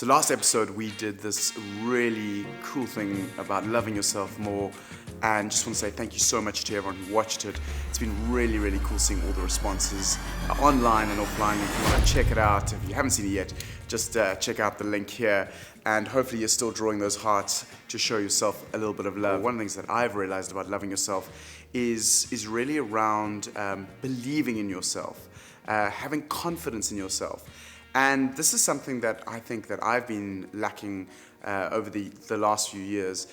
So last episode we did this really cool thing about loving yourself more, and just want to say thank you so much to everyone who watched it. It's been really, really cool seeing all the responses online and offline. If you want to check it out, if you haven't seen it yet, just check out the link here, and hopefully you're still drawing those hearts to show yourself a little bit of love. One of the things that I've realized about loving yourself is really around believing in yourself, having confidence in yourself. And this is something that I think that I've been lacking over the last few years.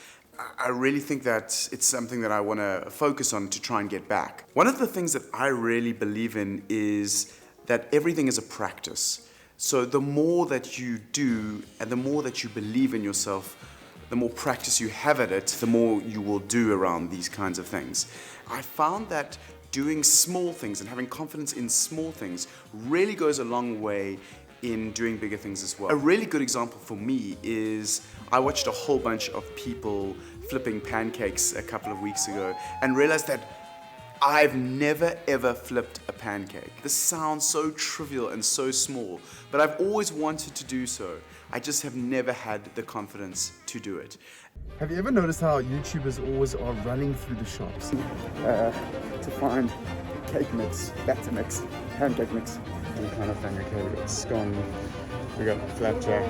I really think that it's something that I want to focus on to try and get back. One of the things that I really believe in is that everything is a practice. So the more that you do and the more that you believe in yourself, the more practice you have at it, the more you will do around these kinds of things. I found that doing small things and having confidence in small things really goes a long way in doing bigger things as well. A really good example for me is I watched a whole bunch of people flipping pancakes a couple of weeks ago and realized that I've never ever flipped a pancake. This sounds so trivial and so small, but I've always wanted to do so. I just have never had the confidence to do it. Have you ever noticed how YouTubers always are running through the shops To find cake mix, batter mix, pancake mix. Some kind of thing. Okay, we got scone, we got flapjack.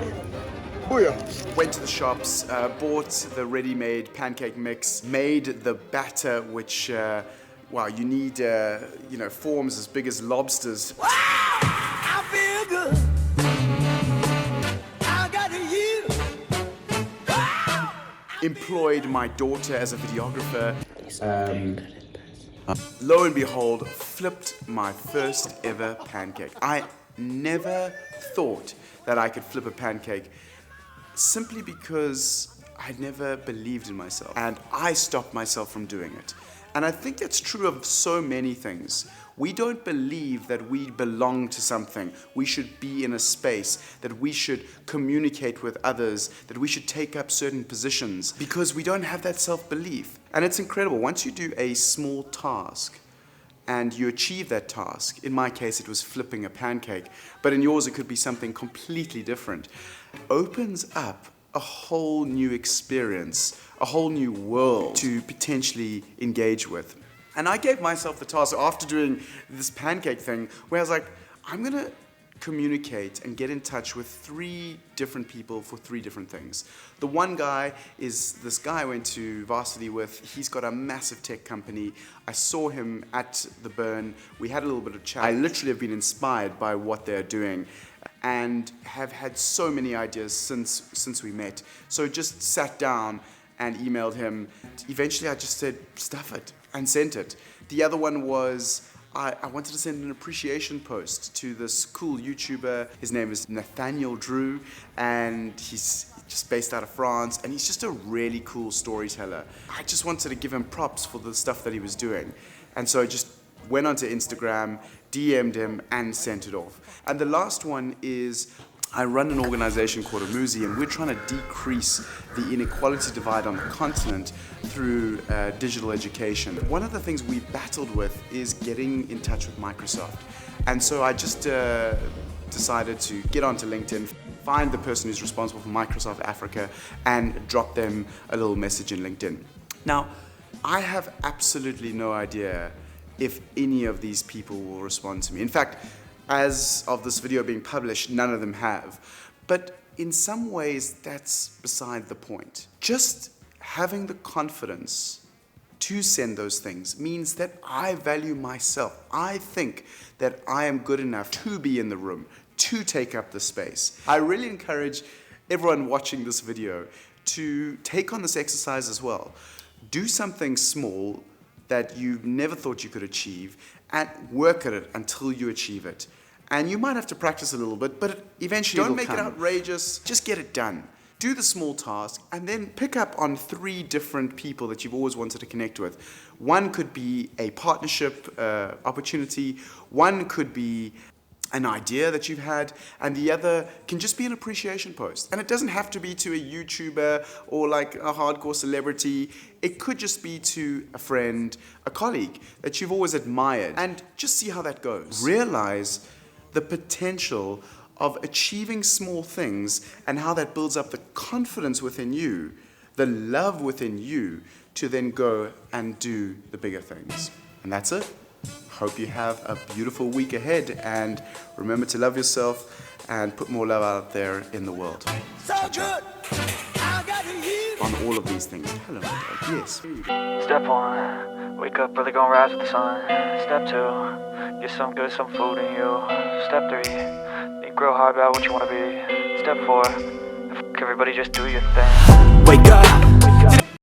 Booyah! Went to the shops, bought the ready-made pancake mix, made the batter, which, wow, you need, forms as big as lobsters. Wow, I feel good. I got you. Wow. Employed my daughter as a videographer. Lo and behold, flipped my first ever pancake. I never thought that I could flip a pancake simply because I never believed in myself, and I stopped myself from doing it. And I think that's true of so many things. We don't believe that we belong to something. We should be in a space, that we should communicate with others, that we should take up certain positions, because we don't have that self-belief. And it's incredible. Once you do a small task and you achieve that task, in my case it was flipping a pancake, but in yours it could be something completely different, it opens up a whole new experience, a whole new world to potentially engage with. And I gave myself the task after doing this pancake thing where I was like, I'm gonna communicate and get in touch with 3 different people for 3 different things. The one guy is this guy I went to varsity with. He's got a massive tech company. I saw him at the Burn. We had a little bit of chat. I literally have been inspired by what they're doing and have had so many ideas since we met. So just sat down and emailed him. Eventually I just said, stuff it, and sent it. The other one was, I wanted to send an appreciation post to this cool YouTuber. His name is Nathaniel Drew, and he's just based out of France, and he's just a really cool storyteller. I just wanted to give him props for the stuff that he was doing. And so I just went onto Instagram, DM'd him, and sent it off. And the last one is, I run an organization called Amuzi, and we're trying to decrease the inequality divide on the continent through digital education. One of the things we've battled with is getting in touch with Microsoft. And so I just decided to get onto LinkedIn, find the person who's responsible for Microsoft Africa, and drop them a little message in LinkedIn. Now, I have absolutely no idea if any of these people will respond to me. In fact, as of this video being published, none of them have. But in some ways, that's beside the point. Just having the confidence to send those things means that I value myself. I think that I am good enough to be in the room, to take up the space. I really encourage everyone watching this video to take on this exercise as well. Do something small that you never thought you could achieve, and work at it until you achieve it. And you might have to practice a little bit, but eventually don't make it outrageous, just get it done. Do the small task, and then pick up on 3 different people that you've always wanted to connect with. One could be a partnership opportunity, one could be an idea that you've had, and the other can just be an appreciation post. And it doesn't have to be to a YouTuber or like a hardcore celebrity. It could just be to a friend, a colleague that you've always admired, and just see how that goes. Realize the potential of achieving small things and how that builds up the confidence within you, the love within you to then go and do the bigger things. And that's it. Hope you have a beautiful week ahead, and remember to love yourself and put more love out there in the world. So good. I got to hear. On all of these things. Hello, my dog. Yes. Here you go. Step 1, wake up early, gonna rise with the sun. Step 2, get some good, some food in you. Step 3, think real hard about what you wanna be. Step 4, everybody just do your thing. Wake up.